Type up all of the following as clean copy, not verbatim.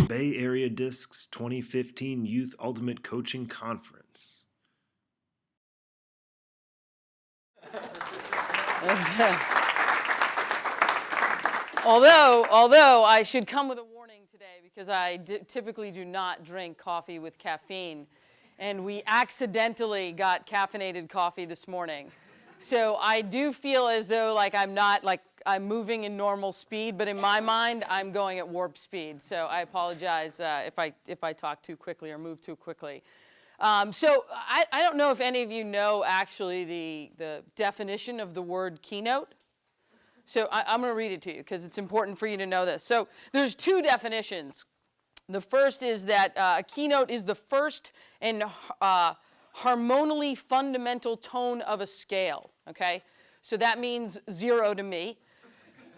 Bay Area Discs 2015 Youth Ultimate Coaching Conference. Although I should come with a warning today because I typically do not drink coffee with caffeine, and we accidentally got caffeinated coffee this morning. So I do feel as though I'm moving in normal speed, but in my mind I'm going at warp speed. So I apologize if I talk too quickly or move too quickly. So I don't know if any of you know actually the definition of the word keynote. So I'm going to read it to you because it's important for you to know this. So there's two definitions. The first is that a keynote is the first and harmoniously fundamental tone of a scale, okay? So that means 0 to me.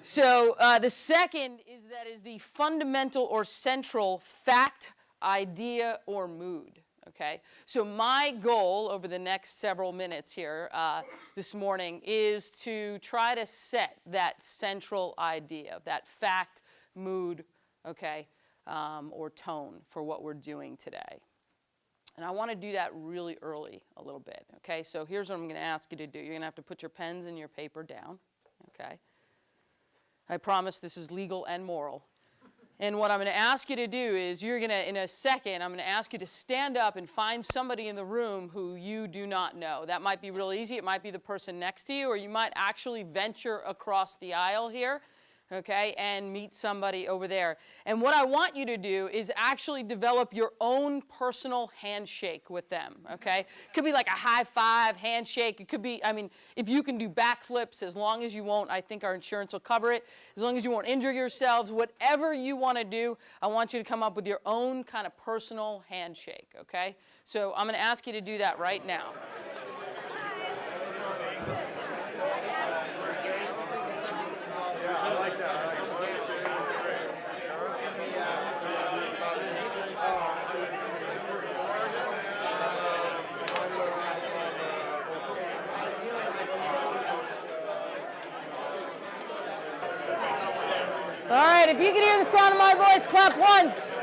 So the second is that is the fundamental or central fact, idea, or mood. Okay, so my goal over the next several minutes here this morning is to try to set that central idea, that fact, mood, okay, or tone for what we're doing today. And I want to do that really early a little bit, okay? So here's what I'm going to ask you to do. You're going to have to put your pens and your paper down, okay? I promise this is legal and moral. And what I'm going to ask you to do is you're going to, in a second, I'm going to ask you to stand up and find somebody in the room who you do not know. That might be real easy. It might be the person next to you, or you might actually venture across the aisle here, okay, and meet somebody over there. And what I want you to do is actually develop your own personal handshake with them, okay? It could be like a high five, handshake. It could be, I mean, if you can do backflips, as long as you won't, I think our insurance will cover it, as long as you won't injure yourselves, whatever you want to do, I want you to come up with your own kind of personal handshake, okay? So I'm going to ask you to do that right now. All right, if you can hear the sound of my voice, clap once.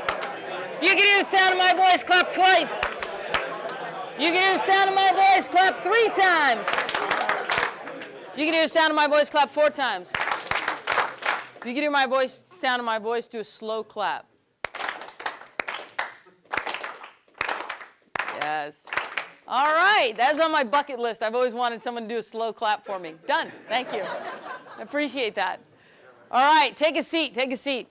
If you can hear the sound of my voice, clap twice. If you can hear the sound of my voice, clap 3 times. If you can hear the sound of my voice, clap 4 times. If you can hear my voice, sound of my voice, do a slow clap. Yes. All right, that's on my bucket list. I've always wanted someone to do a slow clap for me. Done. Thank you. I appreciate that. All right, take a seat, take a seat.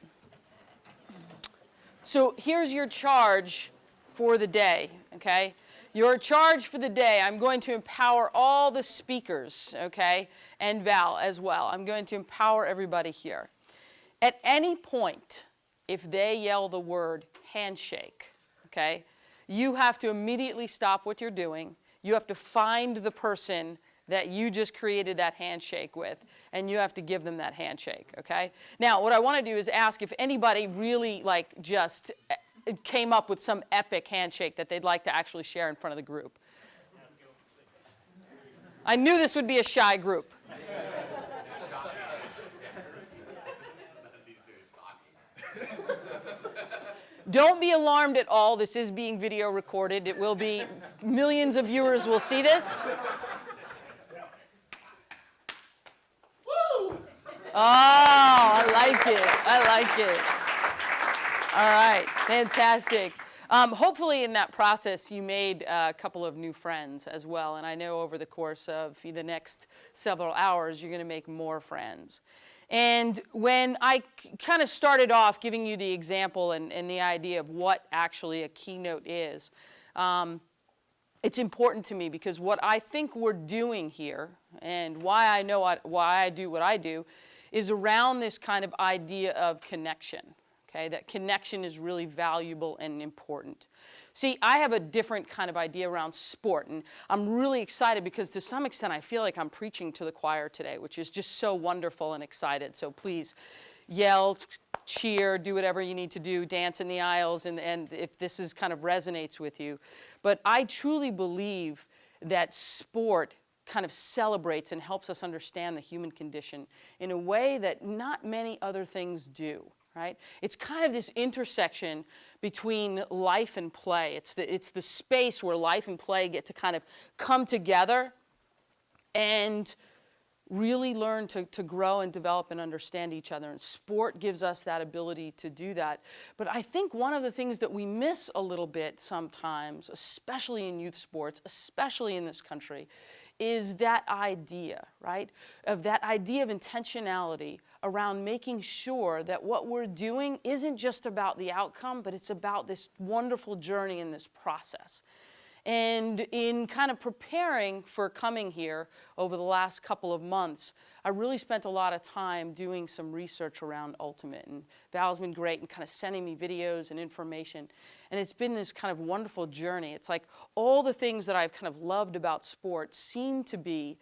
So here's your charge for the day, okay? Your charge for the day, I'm going to empower all the speakers, okay, and Val as well. I'm going to empower everybody here. At any point, if they yell the word handshake, okay, you have to immediately stop what you're doing. You have to find the person that you just created that handshake with, and you have to give them that handshake, okay? Now, what I want to do is ask if anybody really, like, just came up with some epic handshake that they'd like to actually share in front of the group. I knew this would be a shy group. Don't be alarmed at all. This is being video recorded. It will be, millions of viewers will see this. Oh, I like it. I like it. All right, fantastic. Hopefully in that process you made a couple of new friends as well, and I know over the course of the next several hours you're going to make more friends. And when I kind of started off giving you the example and the idea of what actually a keynote is, it's important to me because what I think we're doing here and why I know why I do what I do is around this kind of idea of connection, okay? That connection is really valuable and important. See, I have a different kind of idea around sport, and I'm really excited because to some extent I feel like I'm preaching to the choir today, which is just so wonderful and excited. So please yell, cheer, do whatever you need to do, dance in the aisles, and if this is kind of resonates with you. But I truly believe that sport kind of celebrates and helps us understand the human condition in a way that not many other things do. right? It's kind of this intersection between life and play. It's the space where life and play get to kind of come together and really learn to grow and develop and understand each other. And sport gives us that ability to do that. But I think one of the things that we miss a little bit sometimes, especially in youth sports, especially in this country, is that idea, right? Of that idea of intentionality around making sure that what we're doing isn't just about the outcome, but it's about this wonderful journey in this process. And in kind of preparing for coming here over the last couple of months, I really spent a lot of time doing some research around Ultimate. And Val's been great in kind of sending me videos and information. And it's been this kind of wonderful journey. It's like all the things that I've kind of loved about sports seem to be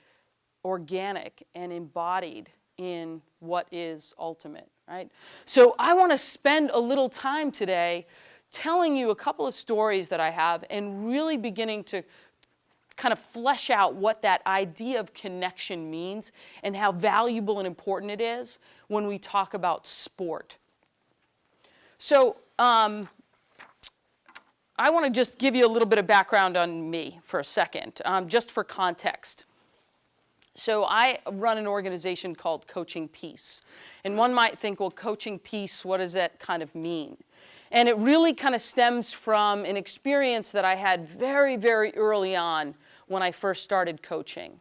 organic and embodied in what is Ultimate, right? So I want to spend a little time today telling you a couple of stories that I have and really beginning to kind of flesh out what that idea of connection means and how valuable and important it is when we talk about sport. So I want to just give you a little bit of background on me for a second, just for context. So I run an organization called Coaching Peace. And one might think, well, coaching peace, what does that kind of mean? And it really kind of stems from an experience that I had very, very early on when I first started coaching.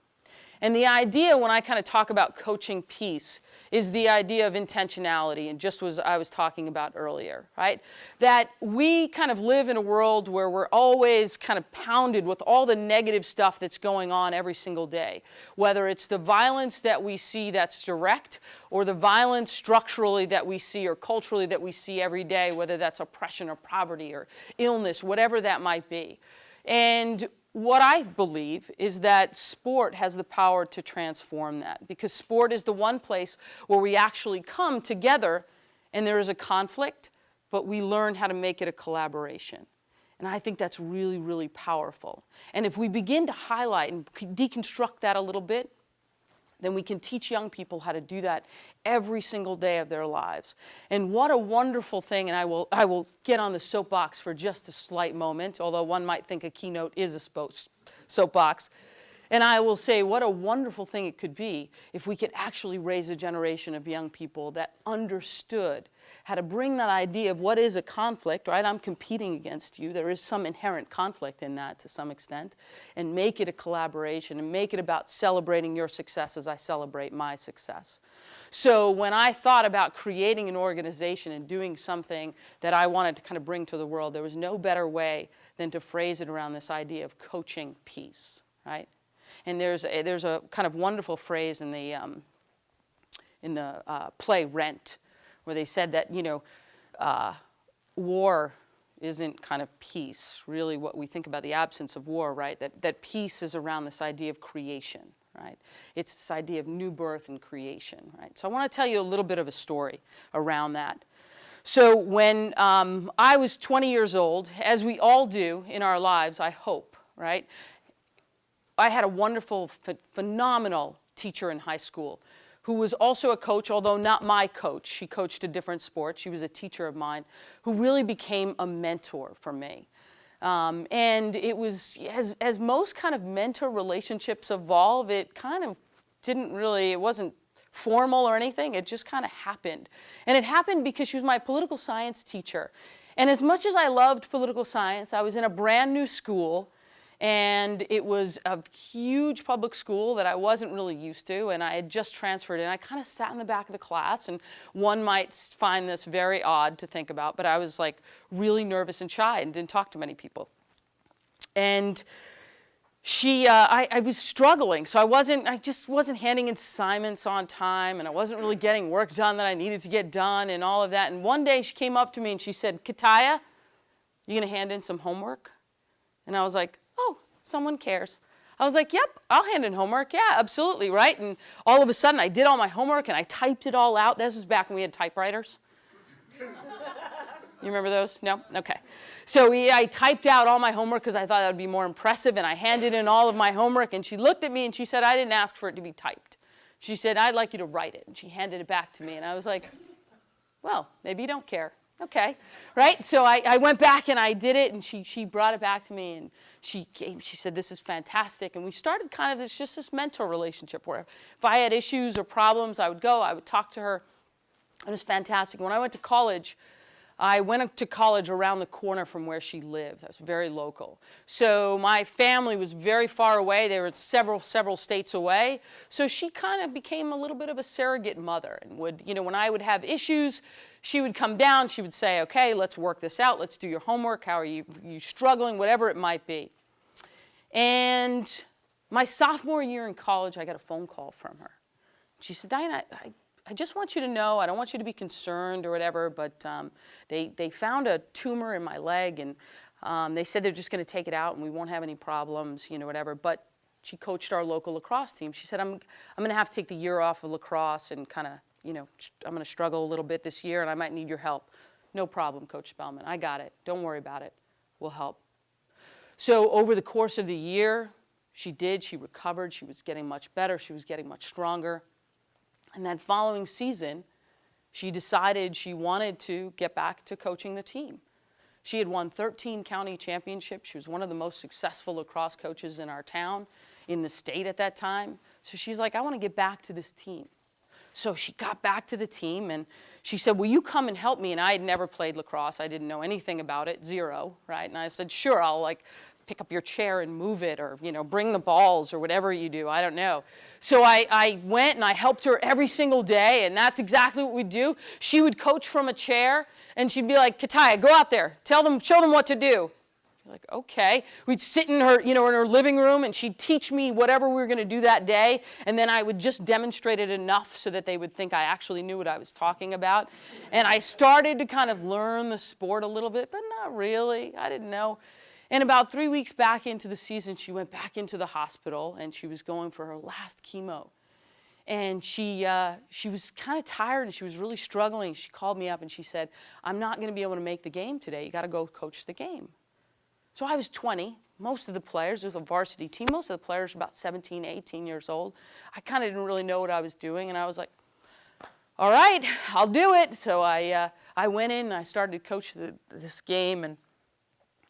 And the idea when I kind of talk about coaching peace is the idea of intentionality, and just was I was talking about earlier, right? That we kind of live in a world where we're always kind of pounded with all the negative stuff that's going on every single day, whether it's the violence that we see that's direct or the violence structurally that we see or culturally that we see every day, whether that's oppression or poverty or illness, whatever that might be. And what I believe is that sport has the power to transform that, because sport is the one place where we actually come together and there is a conflict, but we learn how to make it a collaboration. And I think that's really, really powerful. And if we begin to highlight and deconstruct that a little bit, then we can teach young people how to do that every single day of their lives. And what a wonderful thing, and I will get on the soapbox for just a slight moment, although one might think a keynote is a soapbox. And I will say what a wonderful thing it could be if we could actually raise a generation of young people that understood how to bring that idea of what is a conflict, right? I'm competing against you. There is some inherent conflict in that to some extent, and make it a collaboration and make it about celebrating your success as I celebrate my success. So when I thought about creating an organization and doing something that I wanted to kind of bring to the world, there was no better way than to phrase it around this idea of coaching peace, right? And there's a kind of wonderful phrase in the play Rent, where they said that, war isn't kind of peace. Really what we think about the absence of war, right? That peace is around this idea of creation, right? It's this idea of new birth and creation, right? So I want to tell you a little bit of a story around that. So when I was 20 years old, as we all do in our lives, I hope, right? I had a wonderful, phenomenal teacher in high school who was also a coach, although not my coach. She coached a different sport. She was a teacher of mine who really became a mentor for me. And it was, as most kind of mentor relationships evolve, it kind of it wasn't formal or anything. It just kind of happened. And it happened because she was my political science teacher. And as much as I loved political science, I was in a brand new school. And it was a huge public school that I wasn't really used to, and I had just transferred in. I kind of sat in the back of the class, and one might find this very odd to think about, but I was like really nervous and shy and didn't talk to many people. And I was struggling, so I just wasn't handing in assignments on time, and I wasn't really getting work done that I needed to get done and all of that. And one day she came up to me and she said, "Cutaia, you gonna hand in some homework?" And I was like, "Oh, someone cares." I was like, "Yep, I'll hand in homework. Yeah, absolutely," right? And all of a sudden, I did all my homework, and I typed it all out. This was back when we had typewriters. You remember those? No? Okay. So I typed out all my homework because I thought that would be more impressive, and I handed in all of my homework, and she looked at me, and she said, "I didn't ask for it to be typed." She said, "I'd like you to write it," and she handed it back to me, and I was like, well, maybe you don't care. Okay, right? So I went back and I did it, and she brought it back to me, and she said, this is fantastic. And we started kind of this mentor relationship where if I had issues or problems, I would talk to her. It was fantastic. When I went to college around the corner from where she lived. I was very local. So my family was very far away. They were several states away. So she kind of became a little bit of a surrogate mother and would, when I would have issues, she would come down. She would say, okay, let's work this out. Let's do your homework. How are you struggling? Whatever it might be. And my sophomore year in college, I got a phone call from her. She said, Diane, I just want you to know, I don't want you to be concerned or whatever, but they found a tumor in my leg, and they said they're just going to take it out and we won't have any problems, whatever. But she coached our local lacrosse team. She said, I'm going to have to take the year off of lacrosse and kind of, I'm going to struggle a little bit this year and I might need your help. No problem, Coach Spellman. I got it. Don't worry about it. We'll help. So over the course of the year, she recovered. She was getting much better. She was getting much stronger. And that following season, she decided she wanted to get back to coaching the team. She had won 13 county championships. She was one of the most successful lacrosse coaches in our town, in the state at that time. So she's like, I want to get back to this team. So she got back to the team, and she said, will you come and help me? And I had never played lacrosse. I didn't know anything about it, zero, right? And I said, sure, I'll pick up your chair and move it, or bring the balls or whatever you do. I don't know. So I went and I helped her every single day, and that's exactly what we'd do. She would coach from a chair, and she'd be like, Cutaia, go out there, show them what to do. Like, okay. We'd sit in her, in her living room, and she'd teach me whatever we were going to do that day, and then I would just demonstrate it enough so that they would think I actually knew what I was talking about. And I started to kind of learn the sport a little bit, but not really. I didn't know. And about 3 weeks back into the season, she went back into the hospital, and she was going for her last chemo. And she was kind of tired, and she was really struggling. She called me up, and she said, I'm not going to be able to make the game today. You got to go coach the game. So I was 20. Most of the players, it was a varsity team, most of the players were about 17, 18 years old. I kind of didn't really know what I was doing, and I was like, all right, I'll do it. So I went in, and I started to coach this game, and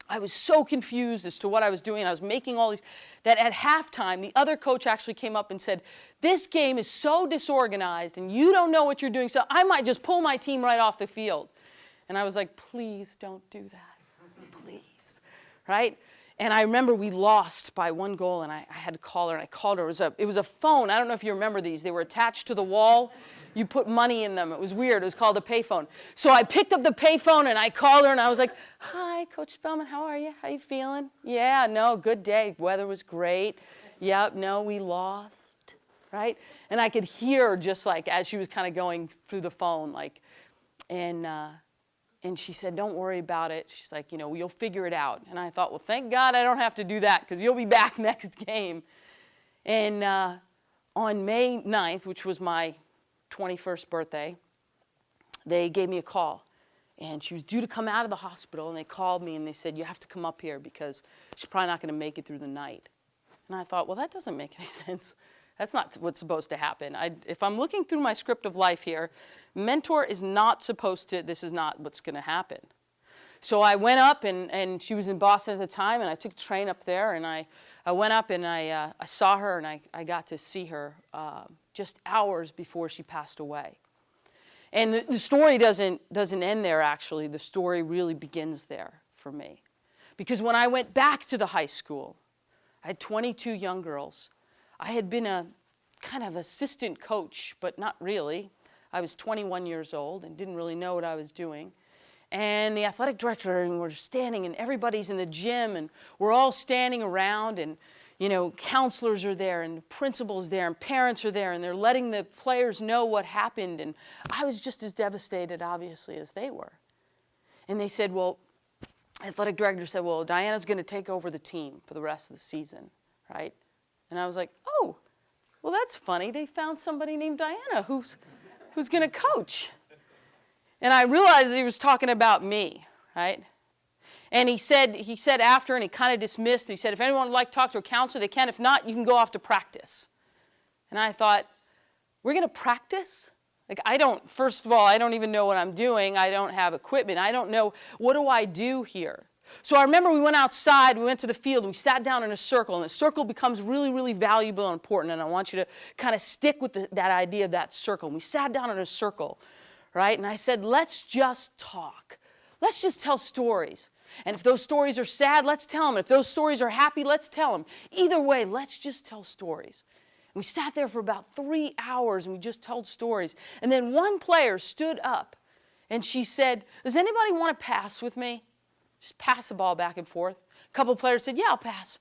I was so confused as to what I was doing. I was making all these, that at halftime, the other coach actually came up and said, this game is so disorganized, and you don't know what you're doing, so I might just pull my team right off the field. And I was like, please don't do that, please. Right? And I remember we lost by 1 goal, and I had to call her, and I called her. It was a phone. I don't know if you remember these. They were attached to the wall. You put money in them. It was weird. It was called a payphone. So I picked up the payphone, and I called her, and I was like, hi, Coach Spellman, how are you? How you feeling? Yeah, no, good day. Weather was great. Yep, no, we lost, right? And I could hear her just like as she was kind of going through the phone, like, and she said, don't worry about it. She's like, you'll figure it out. And I thought, well, thank God I don't have to do that because you'll be back next game. And on May 9th, which was my 21st birthday, they gave me a call. And she was due to come out of the hospital, and they called me, and they said, you have to come up here because she's probably not going to make it through the night. And I thought, well, that doesn't make any sense. That's not what's supposed to happen. If I'm looking through my script of life here, mentor is not supposed to, this is not what's going to happen. So I went up, and she was in Boston at the time, and I took a train up there, and I went up, and I saw her, and I got to see her just hours before she passed away. And the story doesn't end there, actually. The story really begins there for me. Because when I went back to the high school, I had 22 young girls. I had been a kind of assistant coach, but not really. I was 21 years old and didn't really know what I was doing. And the athletic director, and we're standing, and everybody's in the gym, and we're all standing around, and counselors are there, and the principal's there, and parents are there, and they're letting the players know what happened. And I was just as devastated, obviously, as they were. And they said, well, athletic director said, well, Diana's going to take over the team for the rest of the season, right? And I was like, oh, well, that's funny. They found somebody named Diana who's going to coach. And I realized he was talking about me, right? And he said after, and he kind of dismissed, he said, if anyone would like to talk to a counselor, they can. If not, you can go off to practice. And I thought, we're going to practice Like first of all, I don't even know what I'm doing. I don't have equipment. I don't know, what do I do here? So I remember we went outside, we went to the field, and we sat down in a circle, and the circle becomes really, really valuable and important, and I want you to kind of stick with that idea of that circle. And we sat down in a circle, right? And I said, let's just talk. Let's just tell stories. And if those stories are sad, let's tell them. If those stories are happy, let's tell them. Either way, let's just tell stories. And we sat there for about 3 hours, and we just told stories. And then one player stood up, and she said, does anybody want to pass with me? Just pass the ball back and forth. A couple of players said, yeah, I'll pass.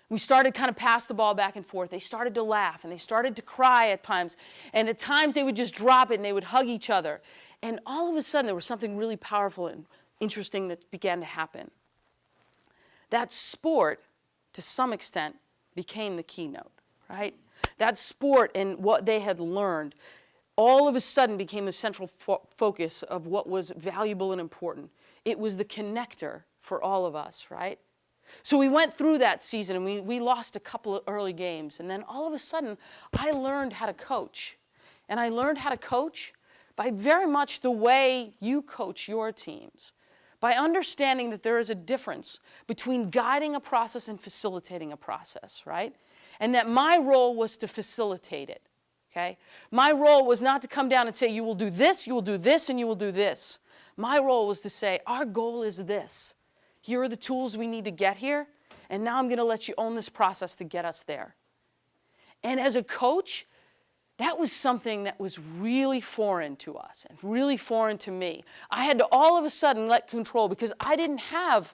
We started kind of pass the ball back and forth. They started to laugh, and they started to cry at times. And at times, they would just drop it, and they would hug each other. And all of a sudden, there was something really powerful and interesting that began to happen. That sport, to some extent, became the keynote, right? That sport and what they had learned all of a sudden became the central focus of what was valuable and important. It was the connector for all of us, right? So we went through that season, and we lost a couple of early games. And then all of a sudden, I learned how to coach. And I learned how to coach by very much the way you coach your teams, by understanding that there is a difference between guiding a process and facilitating a process, right? And that my role was to facilitate it, okay? My role was not to come down and say, you will do this, and you will do this. My role was to say, our goal is this. Here are the tools we need to get here, and now I'm going to let you own this process to get us there. And as a coach, that was something that was really foreign to us and really foreign to me. I had to all of a sudden let control because I didn't have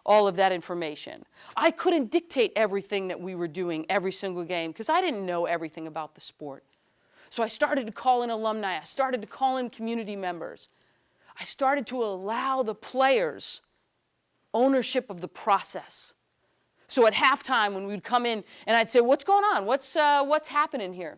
all of that information. I couldn't dictate everything that we were doing every single game because I didn't know everything about the sport. So I started to call in alumni. I started to call in community members. I started to allow the players ownership of the process. So at halftime when we'd come in and I'd say, what's going on? What's happening here?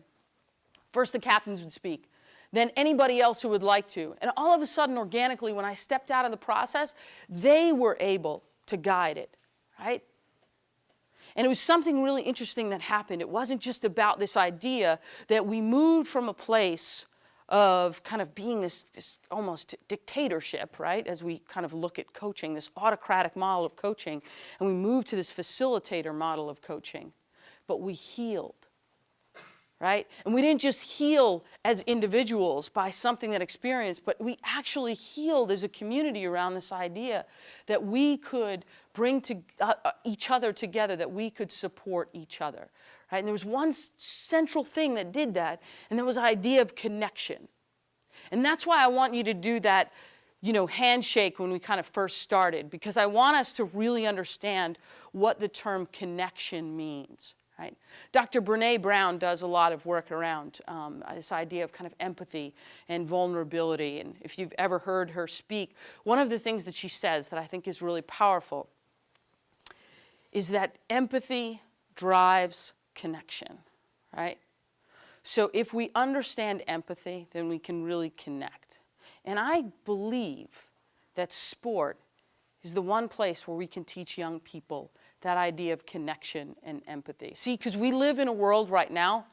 First the captains would speak, then anybody else who would like to. And all of a sudden, organically, when I stepped out of the process, they were able to guide it, right? And it was something really interesting that happened. It wasn't just about this idea that we moved from a place of kind of being this almost dictatorship, right, as we kind of look at coaching, this autocratic model of coaching, and we moved to this facilitator model of coaching. But we healed, right? And we didn't just heal as individuals by something that experienced, but we actually healed as a community around this idea that we could bring each other together, that we could support each other. Right? And there was one central thing that did that, and that was the idea of connection. And that's why I want you to do that, handshake when we kind of first started, because I want us to really understand what the term connection means. Right? Dr. Brené Brown does a lot of work around this idea of kind of empathy and vulnerability. And if you've ever heard her speak, one of the things that she says that I think is really powerful is that empathy drives connection, right? So if we understand empathy, then we can really connect. And I believe that sport is the one place where we can teach young people that idea of connection and empathy. See, because we live in a world right now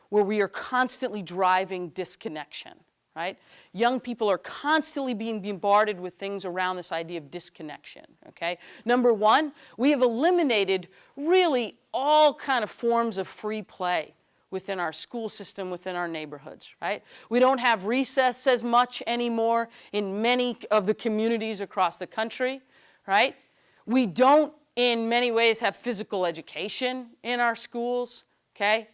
where we are constantly driving disconnection, right? Young people are constantly being bombarded with things around this idea of disconnection, okay? Number one, we have eliminated really all kind of forms of free play within our school system, within our neighborhoods, right? We don't have recess as much anymore in many of the communities across the country, right? We don't, in many ways, have physical education in our schools, okay?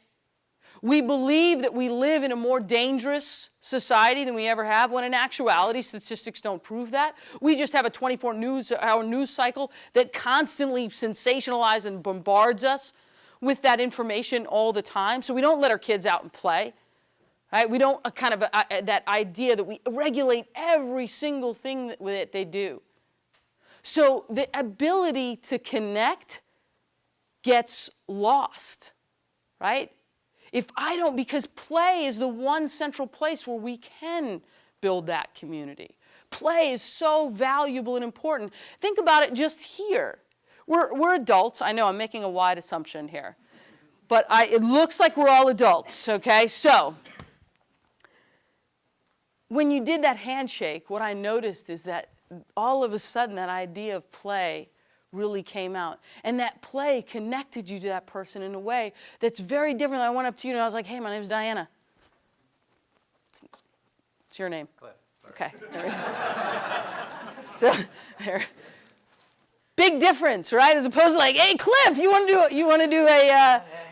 We believe that we live in a more dangerous society than we ever have, when in actuality, statistics don't prove that. We just have a 24-hour news cycle that constantly sensationalizes and bombards us with that information all the time. So we don't let our kids out and play, right? We don't that idea that we regulate every single thing that they do. So the ability to connect gets lost, right? Because play is the one central place where we can build that community. Play is so valuable and important. Think about it just here. We're adults. I know I'm making a wide assumption here, but it looks like we're all adults, okay? So when you did that handshake, what I noticed is that all of a sudden that idea of play really came out. And that play connected you to that person in a way that's very different. I went up to you and I was like, hey, my name's Diana. What's your name? Cliff. Sorry. Okay. There we go. So, there. Big difference, right? As opposed to like, hey, Cliff, you want to do a,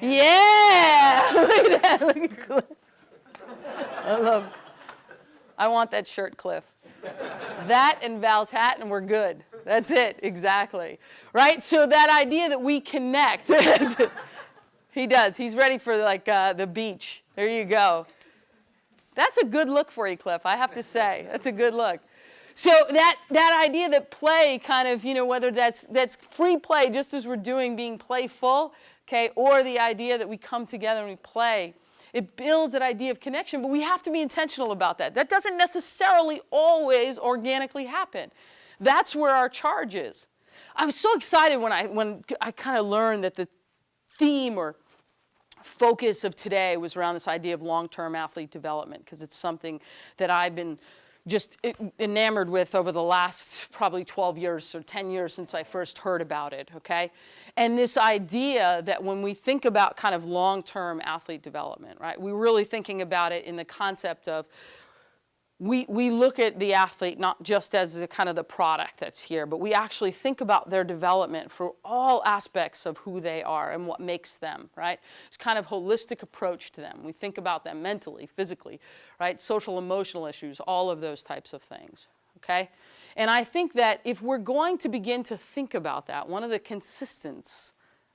yeah. Look at that. Look at Cliff. I want that shirt, Cliff. That and Val's hat, and we're good. That's it, exactly. Right? So that idea that we connect. He does. He's ready for like the beach. There you go. That's a good look for you, Cliff, I have to say. That's a good look. So that idea that play kind of, whether that's free play, just as we're doing, being playful, okay, or the idea that we come together and we play, it builds that idea of connection, but we have to be intentional about that. That doesn't necessarily always organically happen. That's where our charge is. I was so excited when I kind of learned that the theme or focus of today was around this idea of long-term athlete development, because it's something that I've been just enamored with over the last probably 12 years or 10 years since I first heard about it, okay? And this idea that when we think about kind of long-term athlete development, right, we're really thinking about it in the concept of we look at the athlete not just as the kind of the product that's here, but we actually think about their development for all aspects of who they are and what makes them, right? It's kind of holistic approach to them. We think about them mentally, physically, right? Social, emotional issues, all of those types of things, okay? And I think that if we're going to begin to think about that, one of the consistents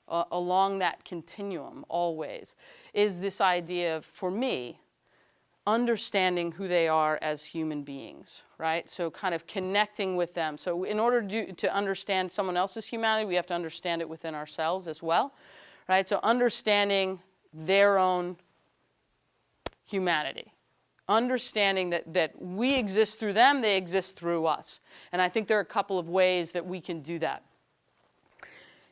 along that continuum always is this idea of, for me, understanding who they are as human beings, right? So kind of connecting with them. So in order to understand someone else's humanity, we have to understand it within ourselves as well, right? So understanding their own humanity. Understanding that we exist through them, they exist through us. And I think there are a couple of ways that we can do that.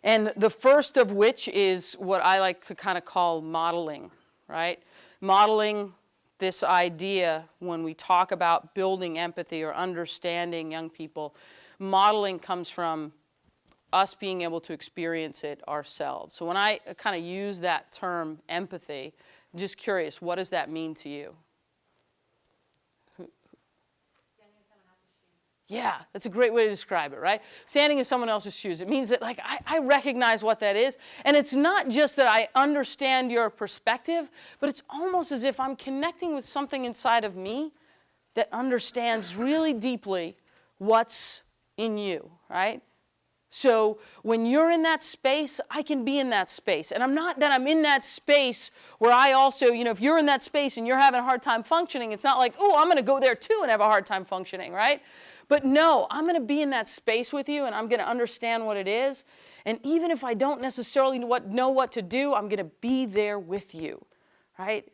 And the first of which is what I like to kind of call modeling, right? Modeling this idea when we talk about building empathy or understanding young people. Modeling comes from us being able to experience it ourselves. So when I kind of use that term empathy, I'm just curious, what does that mean to you? Yeah, that's a great way to describe it, right? Standing in someone else's shoes. It means that like I recognize what that is. And it's not just that I understand your perspective, but it's almost as if I'm connecting with something inside of me that understands really deeply what's in you, right? So when you're in that space, I can be in that space. And I'm not that I'm in that space where I also, if you're in that space and you're having a hard time functioning, it's not like, oh, I'm going to go there too and have a hard time functioning, right? But no, I'm going to be in that space with you and I'm going to understand what it is. And even if I don't necessarily know what to do, I'm going to be there with you, right?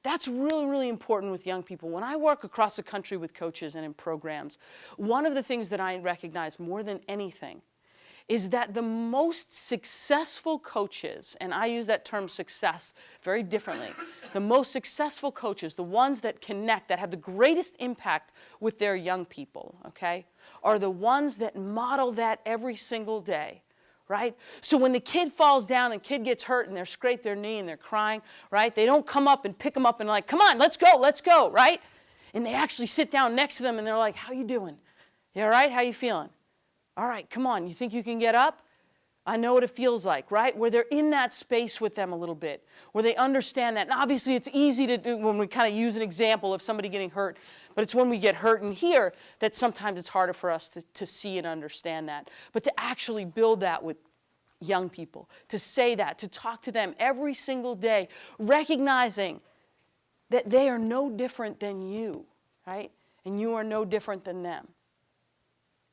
That's really, really important with young people. When I work across the country with coaches and in programs, one of the things that I recognize more than anything is that the most successful coaches, and I use that term success very differently, the most successful coaches, the ones that connect, that have the greatest impact with their young people, okay, are the ones that model that every single day, right? So when the kid falls down and kid gets hurt and they scrape their knee and they're crying, right, they don't come up and pick them up and like, come on, let's go, right? And they actually sit down next to them and they're like, how you doing? You all right? How you feeling? All right, come on, you think you can get up? I know what it feels like, right? Where they're in that space with them a little bit, where they understand that. And obviously it's easy to do when we kind of use an example of somebody getting hurt, but it's when we get hurt in here that sometimes it's harder for us to see and understand that. But to actually build that with young people, to say that, to talk to them every single day, recognizing that they are no different than you, right? And you are no different than them.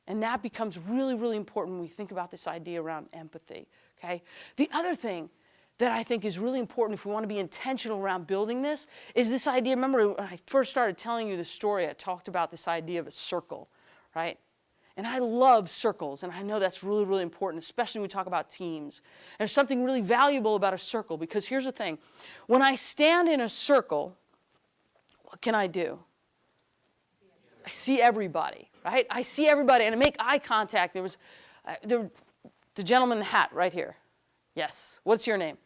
And that becomes really, really important when we think about this idea around empathy, okay? The other thing that I think is really important if we want to be intentional around building this is this idea. Remember when I first started telling you the story, I talked about this idea of a circle, right? And I love circles, and I know that's really, really important, especially when we talk about teams. There's something really valuable about a circle, because here's the thing. When I stand in a circle, what can I do? I see everybody, right? I see everybody, and I make eye contact. There was the gentleman in the hat right here. Yes. What's your name?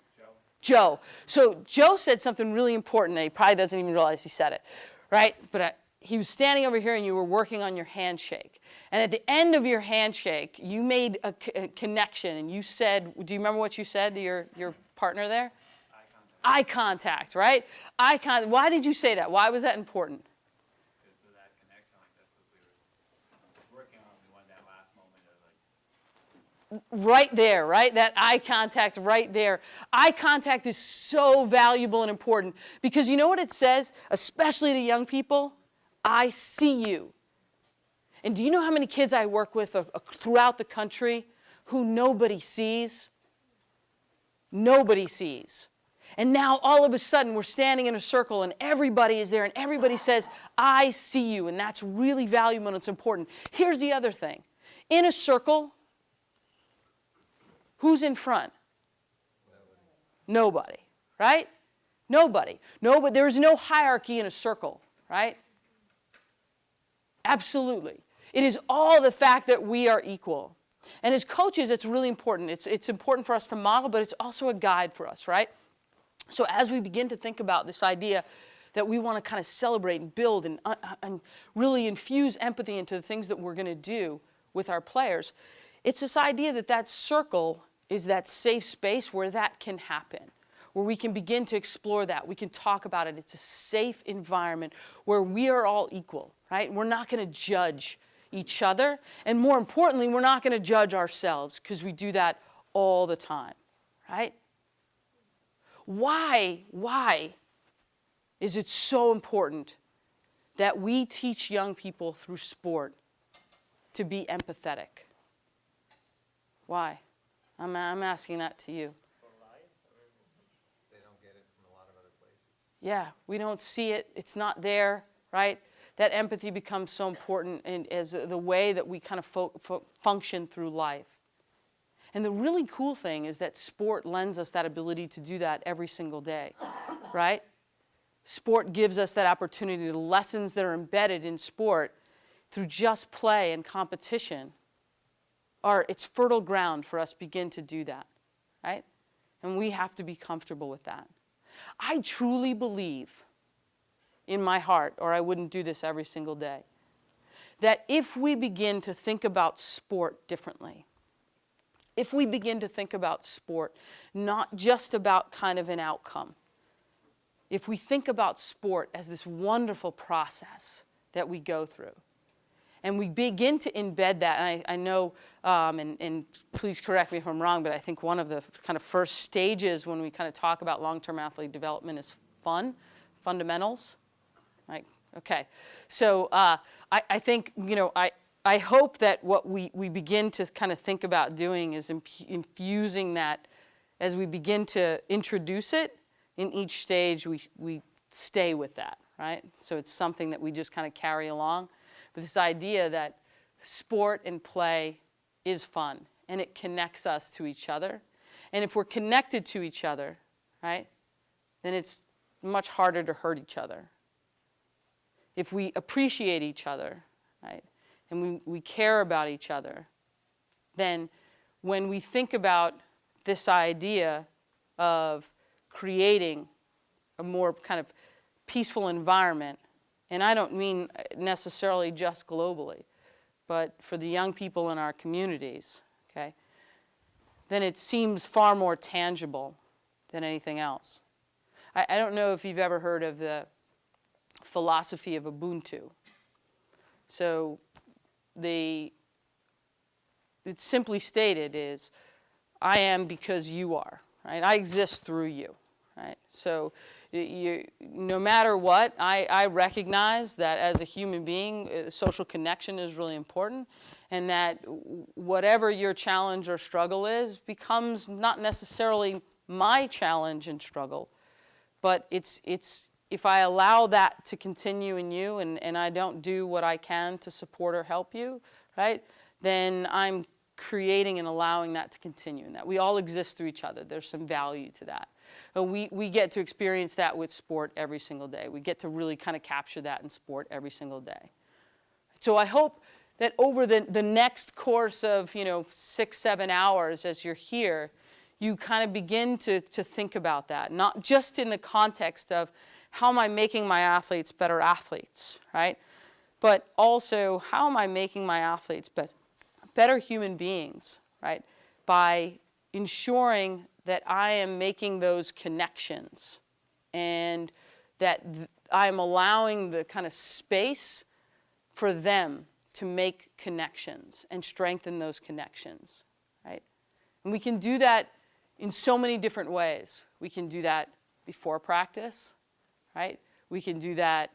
Joe. So Joe said something really important that he probably doesn't even realize he said it, right? But he was standing over here and you were working on your handshake. And at the end of your handshake, you made a connection and you said, do you remember what you said to your partner there? Eye contact, right? Why did you say that? Why was that important? Because of that connection, like that's what we were working on. We wanted that last moment of like. Right there, right? That eye contact right there. Eye contact is so valuable and important because you know what it says, especially to young people? I see you. And do you know how many kids I work with throughout the country who nobody sees? Nobody sees. And now all of a sudden we're standing in a circle and everybody is there and everybody says, I see you. And that's really valuable and it's important. Here's the other thing. In a circle, who's in front? Nobody, right? Nobody. But there's no hierarchy in a circle, right? Absolutely. It is all the fact that we are equal. And as coaches, it's really important. It's important for us to model, but it's also a guide for us, right? So as we begin to think about this idea that we want to kind of celebrate and build and really infuse empathy into the things that we're going to do with our players, it's this idea that that circle is that safe space where that can happen, where we can begin to explore that. We can talk about it. It's a safe environment where we are all equal, right? We're not going to judge each other. And more importantly, we're not going to judge ourselves because we do that all the time, right? Why is it so important that we teach young people through sport to be empathetic? Why? I'm asking that to you. For life, they don't get it from a lot of other places. Yeah, we don't see it. It's not there, right? That empathy becomes so important as the way that we kind of function through life. And the really cool thing is that sport lends us that ability to do that every single day, right? Sport gives us that opportunity. The lessons that are embedded in sport through just play and competition it's fertile ground for us to begin to do that, right? And we have to be comfortable with that. I truly believe in my heart, or I wouldn't do this every single day, that if we begin to think about sport differently, if we begin to think about sport not just about kind of an outcome, if we think about sport as this wonderful process that we go through, and we begin to embed that, and I know, and please correct me if I'm wrong, but I think one of the kind of first stages when we kind of talk about long-term athlete development is fundamentals, right? Okay, so I think, I hope that what we begin to kind of think about doing is infusing that as we begin to introduce it in each stage, we stay with that, right? So it's something that we just kind of carry along. But this idea that sport and play is fun and it connects us to each other. And if we're connected to each other, right, then it's much harder to hurt each other. If we appreciate each other, right, and we care about each other, then when we think about this idea of creating a more kind of peaceful environment, and I don't mean necessarily just globally, but for the young people in our communities, okay, then it seems far more tangible than anything else. I don't know if you've ever heard of the philosophy of Ubuntu. So it's simply stated is, I am because you are, right? I exist through you, right? So no matter what, I recognize that as a human being, social connection is really important, and that whatever your challenge or struggle is becomes not necessarily my challenge and struggle, but it's if I allow that to continue in you and I don't do what I can to support or help you, right, then I'm creating and allowing that to continue, and that we all exist through each other. There's some value to that. But we get to experience that with sport every single day. We get to really kind of capture that in sport every single day. So I hope that over the next course of 6, 7 hours as you're here, you kind of begin to think about that, not just in the context of how am I making my athletes better athletes, right? But also how am I making my athletes better human beings, right? By ensuring that I am making those connections and that I'm allowing the kind of space for them to make connections and strengthen those connections, right? And we can do that in so many different ways. We can do that before practice, right? We can do that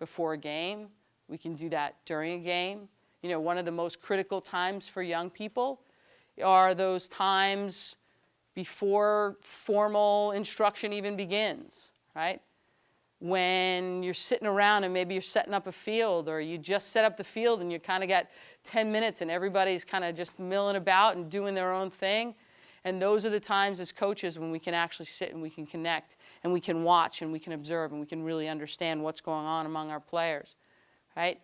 before a game. We can do that during a game. One of the most critical times for young people are those times before formal instruction even begins, right? When you're sitting around and maybe you're setting up a field, or you just set up the field and you kind of got 10 minutes and everybody's kind of just milling about and doing their own thing. And those are the times as coaches when we can actually sit and we can connect and we can watch and we can observe and we can really understand what's going on among our players, right?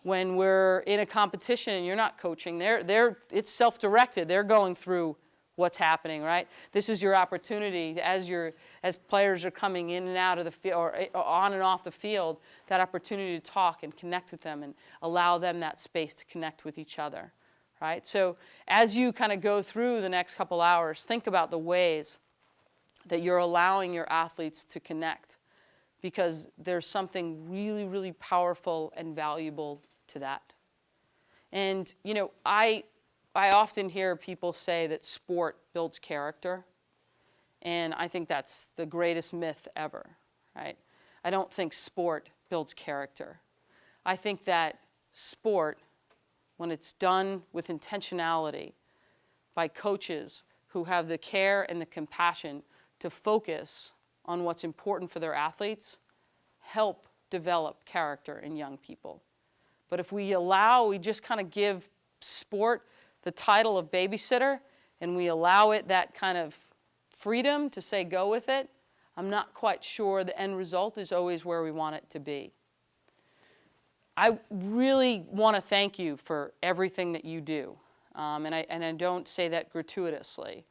When we're in a competition and you're not coaching, it's self-directed. They're going through what's happening, right? This is your opportunity as players are coming in and out of the field or on and off the field, that opportunity to talk and connect with them and allow them that space to connect with each other, right? So as you kind of go through the next couple hours, think about the ways that you're allowing your athletes to connect, because there's something really, really powerful and valuable to that. And, I often hear people say that sport builds character, and I think that's the greatest myth ever, right? I don't think sport builds character. I think that sport, when it's done with intentionality by coaches who have the care and the compassion to focus on what's important for their athletes, help develop character in young people. But if we just kind of give sport the title of babysitter, and we allow it that kind of freedom to say go with it, I'm not quite sure the end result is always where we want it to be. I really want to thank you for everything that you do, and I don't say that gratuitously.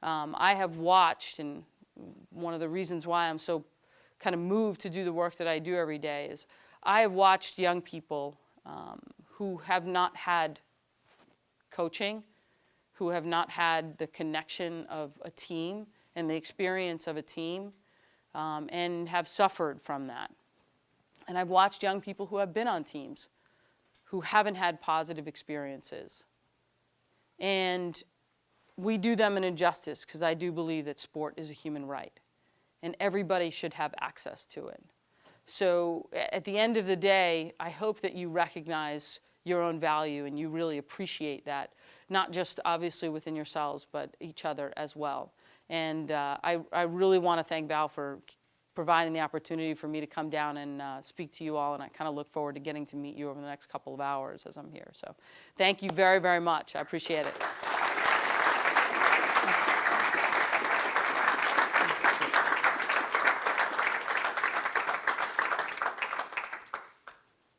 I have watched, and one of the reasons why I'm so kind of moved to do the work that I do every day is I have watched young people who have not had coaching, who have not had the connection of a team and the experience of a team, and have suffered from that. And I've watched young people who have been on teams who haven't had positive experiences. And we do them an injustice, because I do believe that sport is a human right, and everybody should have access to it. So at the end of the day, I hope that you recognize your own value and you really appreciate that, not just obviously within yourselves, but each other as well. And I really want to thank Val for providing the opportunity for me to come down and speak to you all, and I kind of look forward to getting to meet you over the next couple of hours as I'm here. So thank you very, very much. I appreciate it.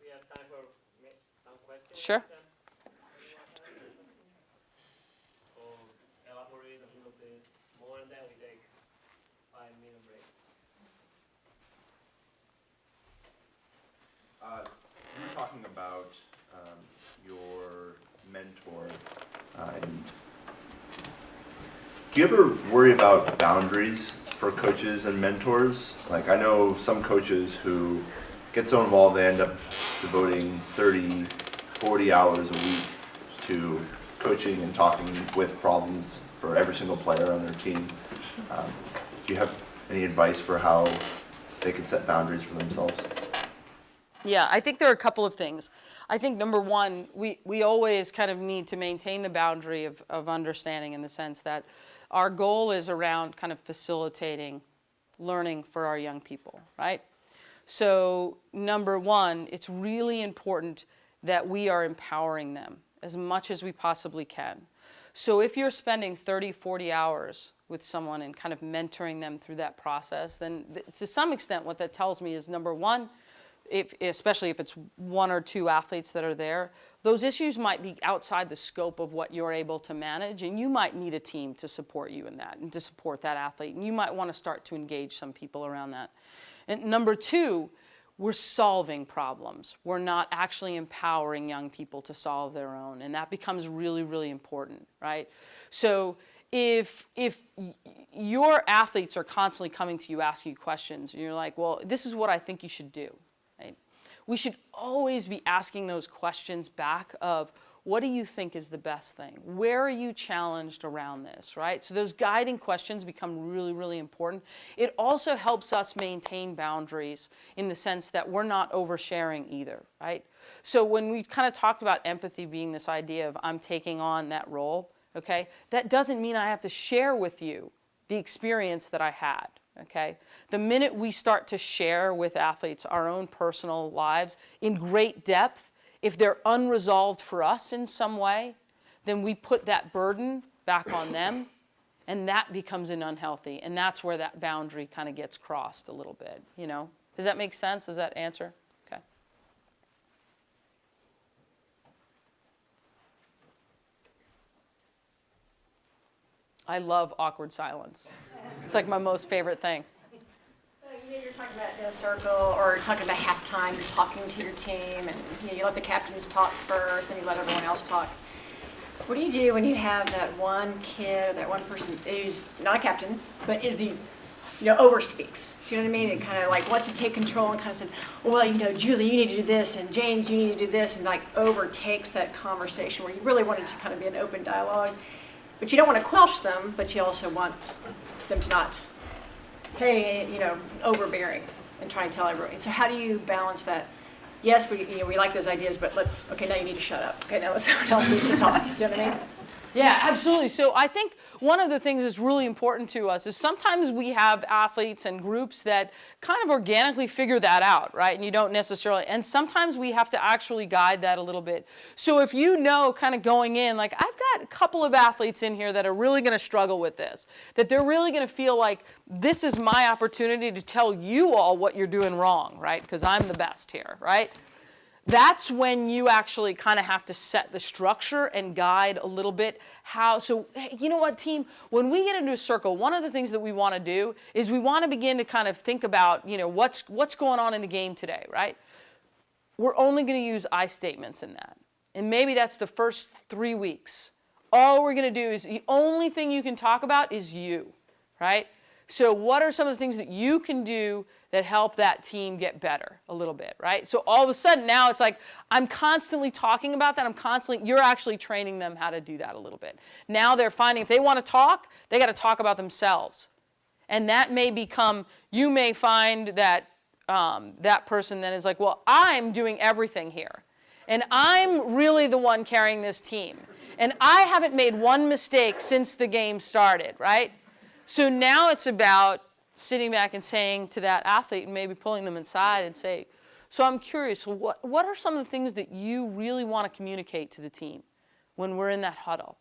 We have time for some questions. Sure. Or elaborate a little bit more, and then we take 5-minute break. You were talking about your mentor, and do you ever worry about boundaries for coaches and mentors? Like, I know some coaches who get so involved they end up devoting 30, 40 hours a week to coaching and talking with problems for every single player on their team. Do you have any advice for how they can set boundaries for themselves? Yeah, I think there are a couple of things. I think number one, we always kind of need to maintain the boundary of understanding, in the sense that our goal is around kind of facilitating learning for our young people, right? So number one, it's really important that we are empowering them as much as we possibly can. So if you're spending 30, 40 hours with someone and kind of mentoring them through that process, then to some extent what that tells me is, number one, especially if it's one or two athletes that are there, those issues might be outside the scope of what you're able to manage, and you might need a team to support you in that and to support that athlete. And you might want to start to engage some people around that. And number two, we're solving problems. We're not actually empowering young people to solve their own, and that becomes really, really important, right? So if your athletes are constantly coming to you asking you questions, and you're like, well, this is what I think you should do, right? We should always be asking those questions back of, what do you think is the best thing? Where are you challenged around this, right? So those guiding questions become really, really important. It also helps us maintain boundaries in the sense that we're not oversharing either, right? So when we kind of talked about empathy being this idea of I'm taking on that role, okay, that doesn't mean I have to share with you the experience that I had, okay? The minute we start to share with athletes our own personal lives in great depth, if they're unresolved for us in some way, then we put that burden back on them, and that becomes an unhealthy, and that's where that boundary kind of gets crossed a little bit, you know? Does that make sense? Does that answer? Okay. I love awkward silence. It's like my most favorite thing. You're talking about in a circle, or talking about halftime, you're talking to your team, and you let the captains talk first, and you let everyone else talk. What do you do when you have that one kid, or that one person who's not a captain, but is the, overspeaks? Do you know what I mean? And kind of like wants to take control and kind of said, well, Julie, you need to do this, and James, you need to do this, and like overtakes that conversation where you really want it to kind of be an open dialogue, but you don't want to quelch them, but you also want them to not overbearing and try and tell everyone. So how do you balance that? Yes, we like those ideas, but now you need to shut up. Okay, now someone else needs to talk. Do you know what I mean? Yeah, absolutely. So I think one of the things that's really important to us is sometimes we have athletes and groups that kind of organically figure that out, right? And you don't necessarily, and sometimes we have to actually guide that a little bit. So if you know kind of going in, like I've got a couple of athletes in here that are really going to struggle with this, that they're really going to feel like this is my opportunity to tell you all what you're doing wrong, right? Because I'm the best here, right? That's when you actually kind of have to set the structure and guide a little bit how. So you know what, team? When we get into a circle, one of the things that we want to do is we want to begin to kind of think about, what's going on in the game today, right? We're only going to use I statements in that. And maybe that's the first 3 weeks. All we're going to do is the only thing you can talk about is you, right? So what are some of the things that you can do that help that team get better a little bit, right? So all of a sudden now it's like I'm constantly talking about that. You're actually training them how to do that a little bit. Now they're finding if they want to talk, they got to talk about themselves. And that may become, you may find that that person then is like, well, I'm doing everything here. And I'm really the one carrying this team. And I haven't made one mistake since the game started, right? So now it's about sitting back and saying to that athlete and maybe pulling them inside and say, so I'm curious, what are some of the things that you really want to communicate to the team when we're in that huddle?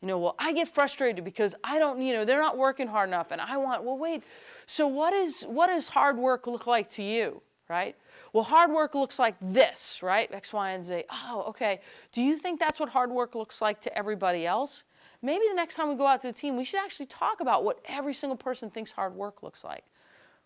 Well, I get frustrated because I don't, they're not working hard enough, and I want, well, wait, so what does hard work look like to you, right? Well, hard work looks like this, right? X, Y, and Z. Oh, okay. Do you think that's what hard work looks like to everybody else? Maybe the next time we go out to the team, we should actually talk about what every single person thinks hard work looks like,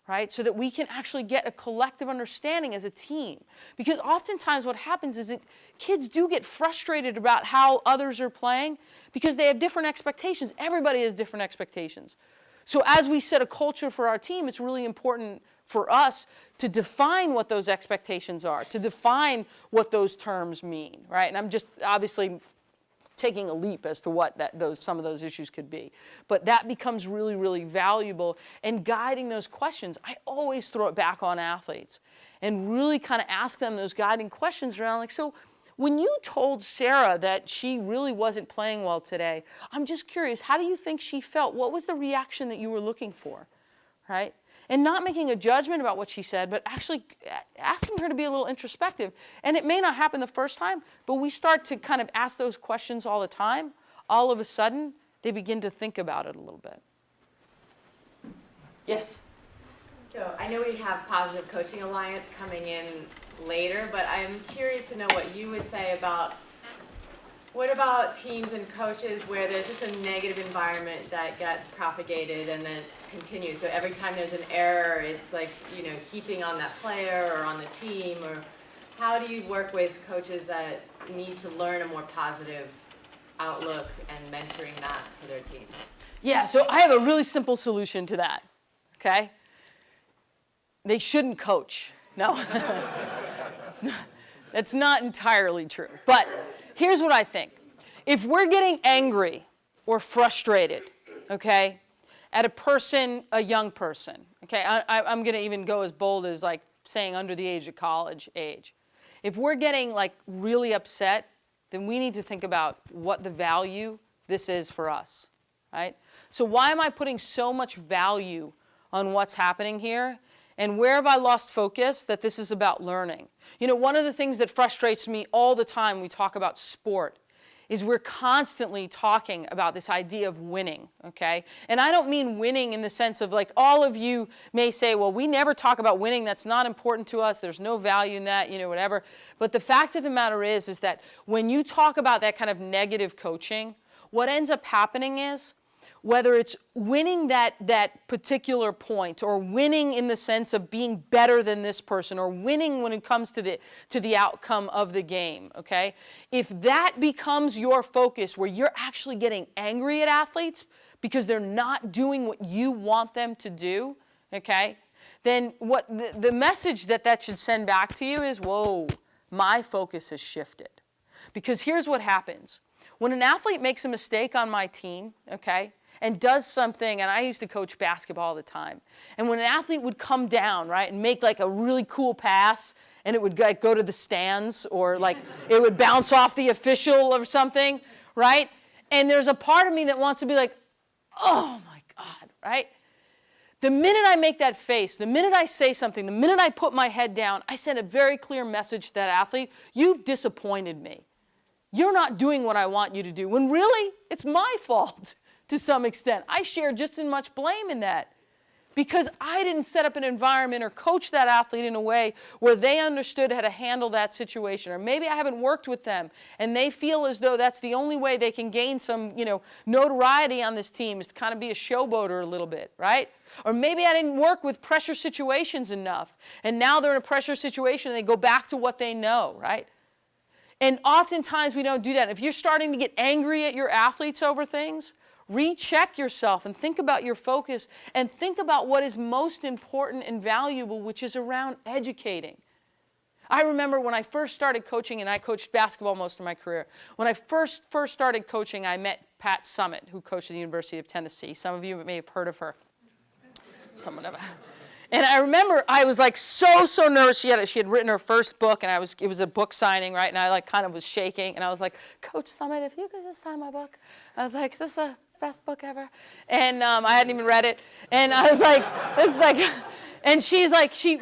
right? So that we can actually get a collective understanding as a team. Because oftentimes what happens is that kids do get frustrated about how others are playing because they have different expectations. Everybody has different expectations. So as we set a culture for our team, it's really important for us to define what those expectations are, to define what those terms mean, right? And I'm just obviously taking a leap as to what some of those issues could be. But that becomes really, really valuable. And guiding those questions, I always throw it back on athletes and really kind of ask them those guiding questions around, like, so when you told Sarah that she really wasn't playing well today, I'm just curious, how do you think she felt? What was the reaction that you were looking for, right? And not making a judgment about what she said, but actually asking her to be a little introspective. And it may not happen the first time, but we start to kind of ask those questions all the time. All of a sudden, they begin to think about it a little bit. Yes? So I know we have Positive Coaching Alliance coming in later, but I'm curious to know what you would say about what about teams and coaches where there's just a negative environment that gets propagated and then continues? So every time there's an error, it's like, heaping on that player or on the team, or how do you work with coaches that need to learn a more positive outlook and mentoring that for their team? Yeah, so I have a really simple solution to that, okay? They shouldn't coach. No, that's not entirely true. But here's what I think. If we're getting angry or frustrated, okay, at a young person, okay, I'm going to even go as bold as like saying under the age of college age. If we're getting like really upset, then we need to think about what the value this is for us, right? So why am I putting so much value on what's happening here? And where have I lost focus that this is about learning? One of the things that frustrates me all the time when we talk about sport is we're constantly talking about this idea of winning, okay? And I don't mean winning in the sense of like all of you may say, well, we never talk about winning. That's not important to us. There's no value in that, whatever. But the fact of the matter is that when you talk about that kind of negative coaching, what ends up happening is whether it's winning that particular point or winning in the sense of being better than this person or winning when it comes to the outcome of the game, okay? If that becomes your focus where you're actually getting angry at athletes because they're not doing what you want them to do, okay, then what the message that should send back to you is, whoa, my focus has shifted. Because here's what happens. When an athlete makes a mistake on my team, okay, and does something, and I used to coach basketball all the time, and when an athlete would come down, right, and make like a really cool pass, and it would like go to the stands, or like it would bounce off the official or something, right, and there's a part of me that wants to be like, oh my God, right? The minute I make that face, the minute I say something, the minute I put my head down, I send a very clear message to that athlete, you've disappointed me. You're not doing what I want you to do, when really, it's my fault. To some extent. I share just as much blame in that because I didn't set up an environment or coach that athlete in a way where they understood how to handle that situation. Or maybe I haven't worked with them and they feel as though that's the only way they can gain some, notoriety on this team is to kind of be a showboater a little bit, right? Or maybe I didn't work with pressure situations enough and now they're in a pressure situation and they go back to what they know, right? And oftentimes we don't do that. If you're starting to get angry at your athletes over things, recheck yourself and think about your focus and think about what is most important and valuable, which is around educating. I remember when I first started coaching, and I coached basketball most of my career. When I first started coaching, I met Pat Summitt, who coached at the University of Tennessee. Some of you may have heard of her. And I remember I was like so nervous. She had written her first book, and it was a book signing, right? And I like kind of was shaking, and I was like, Coach Summitt, if you could just sign my book. I was like, this is the best book ever. And I hadn't even read it. And I was like, and she's like, she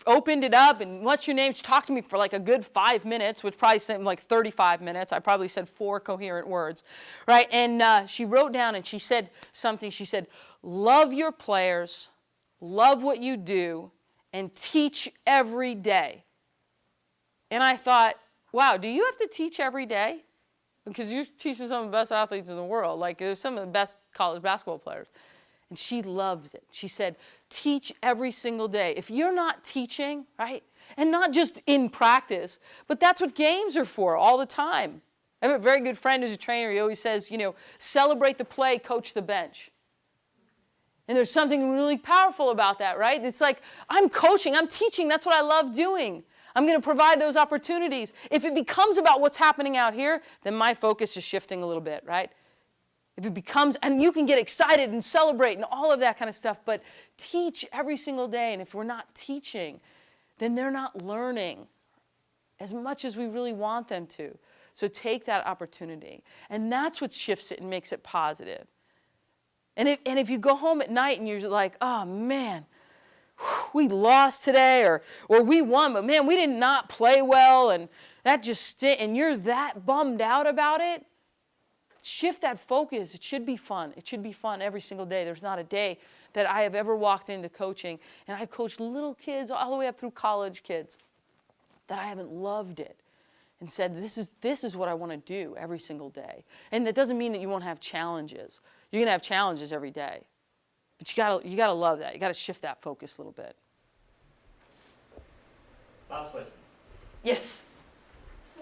opened it up, and what's your name? She talked to me for like a good 5 minutes, which probably seemed like 35 minutes. I probably said 4 coherent words, right? And she wrote down, and she said something. She said, love your players, love what you do, and teach every day. And I thought, wow, do you have to teach every day? Because you're teaching some of the best athletes in the world. Like, there's some of the best college basketball players. And she loves it. She said, teach every single day. If you're not teaching, right, and not just in practice, but that's what games are for all the time. I have a very good friend who's a trainer. He always says, celebrate the play, coach the bench. And there's something really powerful about that, right? It's like, I'm coaching, I'm teaching, that's what I love doing. I'm going to provide those opportunities. If it becomes about what's happening out here, then my focus is shifting a little bit, right? If it becomes, and you can get excited and celebrate and all of that kind of stuff, but teach every single day. And if we're not teaching, then they're not learning as much as we really want them to. So take that opportunity. And that's what shifts it and makes it positive. And if you go home at night and you're like, oh man, we lost today, or we won, but man, we did not play well, and that just and you're that bummed out about it, shift that focus. It should be fun. It should be fun every single day. There's not a day that I have ever walked into coaching, and I coached little kids all the way up through college kids, that I haven't loved it and said, this is what I want to do every single day. And that doesn't mean that you won't have challenges. You're going to have challenges every day. But you gotta love that. You got to shift that focus a little bit. Last question. Yes. So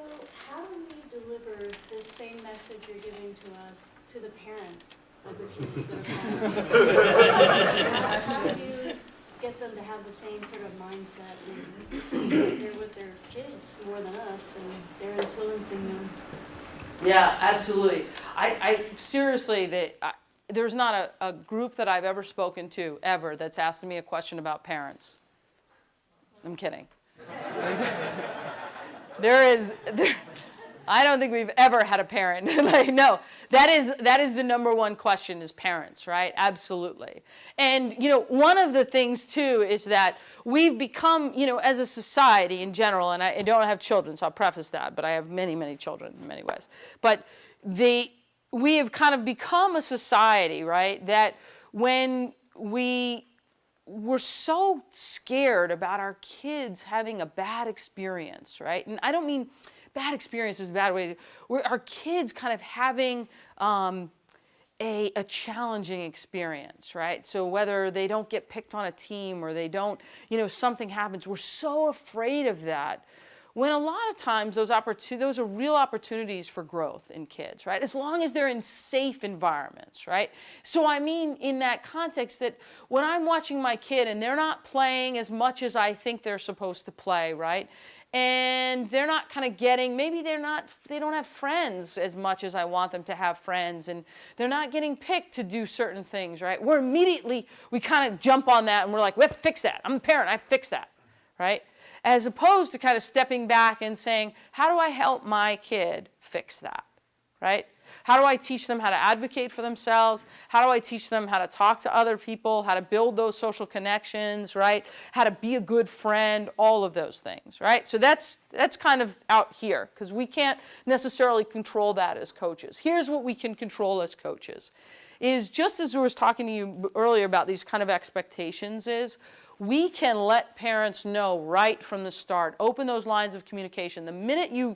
how do we deliver this same message you're giving to us to the parents of the kids that are playing? How do you get them to have the same sort of mindset? Because they're with their kids more than us, and they're influencing them. Yeah, absolutely. I seriously, there's not a group that I've ever spoken to ever that's asked me a question about parents. I'm kidding. I don't think we've ever had a parent. No, that is the number one question is parents, right? Absolutely. And, one of the things, too, is that we've become, as a society in general, and I don't have children, so I'll preface that, but I have many, many children in many ways. But we have kind of become a society, right, that when we're so scared about our kids having a bad experience, right? And I don't mean bad experience is a bad way. Our kids kind of having a challenging experience, right? So whether they don't get picked on a team or they don't, something happens, we're so afraid of that. When a lot of times those are real opportunities for growth in kids, right? As long as they're in safe environments, right? So I mean in that context that when I'm watching my kid and they're not playing as much as I think they're supposed to play, right? And they're not kind of getting, maybe they don't have friends as much as I want them to have friends, and they're not getting picked to do certain things, right? We kind of jump on that and we're like, we have to fix that. I'm a parent, I fix that, right? As opposed to kind of stepping back and saying, how do I help my kid fix that, right? How do I teach them how to advocate for themselves? How do I teach them how to talk to other people, how to build those social connections, right? How to be a good friend, all of those things, right? So that's kind of out here because we can't necessarily control that as coaches. Here's what we can control as coaches is just as I was talking to you earlier about these kind of expectations is we can let parents know right from the start, open those lines of communication. The minute you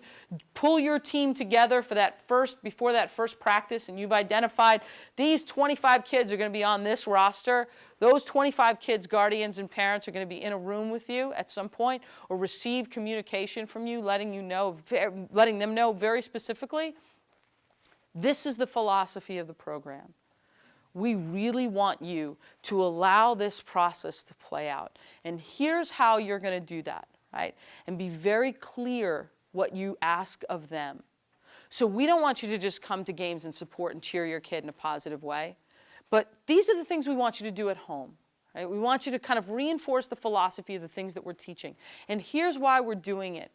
pull your team together before that first practice and you've identified these 25 kids are going to be on this roster, those 25 kids, guardians and parents are going to be in a room with you at some point or receive communication from you, letting them know very specifically, this is the philosophy of the program. We really want you to allow this process to play out. And here's how you're going to do that, right? And be very clear what you ask of them. So we don't want you to just come to games and support and cheer your kid in a positive way. But these are the things we want you to do at home. Right? We want you to kind of reinforce the philosophy of the things that we're teaching. And here's why we're doing it.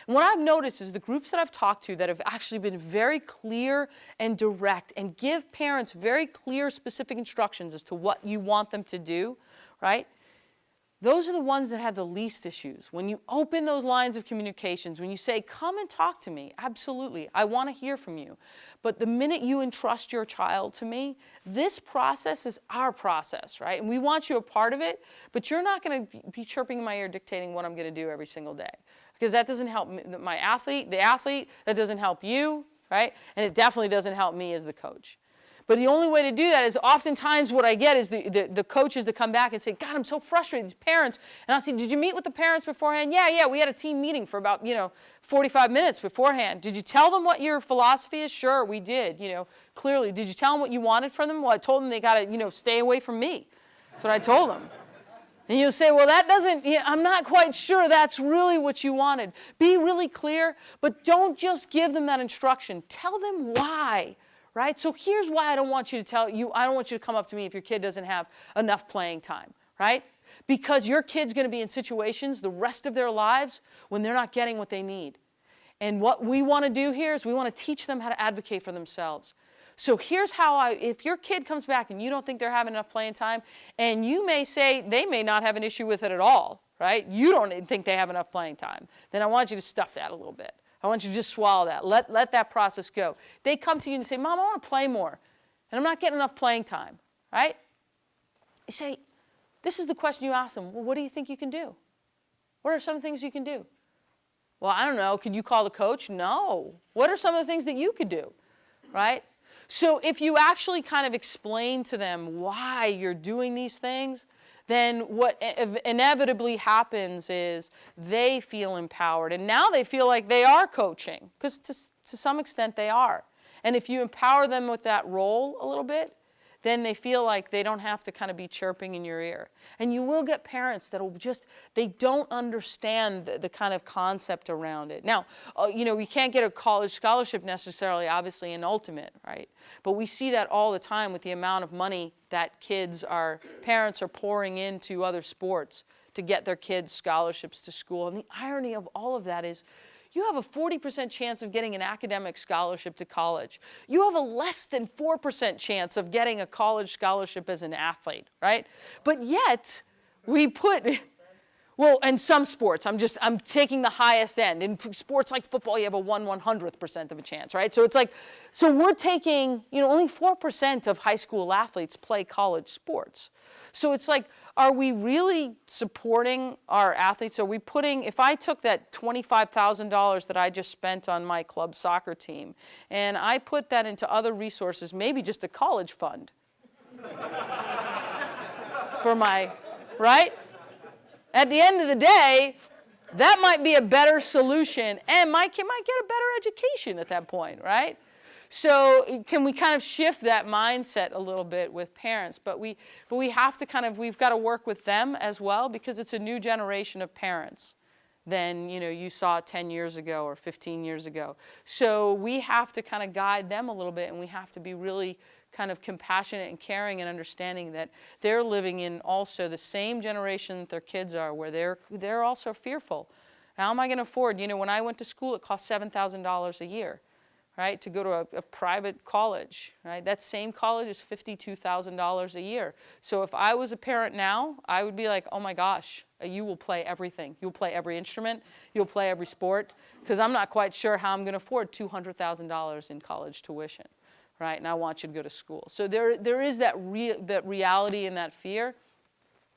And what I've noticed is the groups that I've talked to that have actually been very clear and direct and give parents very clear, specific instructions as to what you want them to do, right? Those are the ones that have the least issues. When you open those lines of communications, when you say, come and talk to me, absolutely, I want to hear from you. But the minute you entrust your child to me, this process is our process, right? And we want you a part of it, but you're not going to be chirping in my ear dictating what I'm going to do every single day. Because that doesn't help the athlete, that doesn't help you, right? And it definitely doesn't help me as the coach. But the only way to do that is oftentimes what I get is the coaches that come back and say, God, I'm so frustrated, these parents. And I'll say, did you meet with the parents beforehand? Yeah, we had a team meeting for about, 45 minutes beforehand. Did you tell them what your philosophy is? Sure, we did, clearly. Did you tell them what you wanted from them? Well, I told them they got to, stay away from me. That's what I told them. And you'll say, well, I'm not quite sure that's really what you wanted. Be really clear, but don't just give them that instruction. Tell them why. Right? So here's why I don't want you to come up to me if your kid doesn't have enough playing time, right? Because your kid's going to be in situations the rest of their lives when they're not getting what they need. And what we want to do here is we want to teach them how to advocate for themselves. So here's how if your kid comes back and you don't think they're having enough playing time, and you may say they may not have an issue with it at all, right? You don't think they have enough playing time. Then I want you to stuff that a little bit. I want you to just swallow that. Let that process go. They come to you and say, Mom, I want to play more, and I'm not getting enough playing time, right? You say, this is the question you ask them. Well, what do you think you can do? What are some things you can do? Well, I don't know. Could you call the coach? No. What are some of the things that you could do, right? So if you actually kind of explain to them why you're doing these things, then what inevitably happens is they feel empowered. And now they feel like they are coaching, because to some extent they are. And if you empower them with that role a little bit, then they feel like they don't have to kind of be chirping in your ear. And you will get parents that will just, they don't understand the kind of concept around it. Now, we can't get a college scholarship necessarily, obviously, in ultimate, right? But we see that all the time with the amount of money that parents are pouring into other sports to get their kids scholarships to school. And the irony of all of that is, you have a 40% chance of getting an academic scholarship to college. You have a less than 4% chance of getting a college scholarship as an athlete, right? But yet, we put, well, in some sports, I'm taking the highest end. In sports like football, you have a 1/100th% of a chance, right? So it's like, so we're taking, only 4% of high school athletes play college sports. So it's like, are we really supporting our athletes? Are we putting, if I took that $25,000 that I just spent on my club soccer team, and I put that into other resources, maybe just a college fund for right? At the end of the day, that might be a better solution, and my kid might get a better education at that point, right? So can we kind of shift that mindset a little bit with parents? But we have to we've got to work with them as well, because it's a new generation of parents than you saw 10 years ago or 15 years ago. So we have to kind of guide them a little bit, and we have to be really kind of compassionate and caring and understanding that they're living in also the same generation that their kids are, where they're also fearful. How am I going to afford? When I went to school, it cost $7,000 a year. Right, to go to a private college, right? That same college is $52,000 a year. So if I was a parent now, I would be like, oh my gosh, you will play everything. You'll play every instrument. You'll play every sport, because I'm not quite sure how I'm going to afford $200,000 in college tuition, right? And I want you to go to school. So there is that reality and that fear.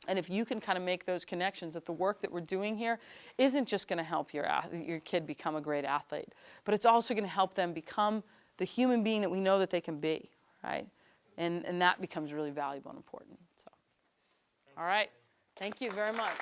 And if you can kind of make those connections, that the work that we're doing here isn't just going to help your kid become a great athlete, but it's also going to help them become the human being that we know that they can be, right? And that becomes really valuable and important. So, all right. Thank you very much.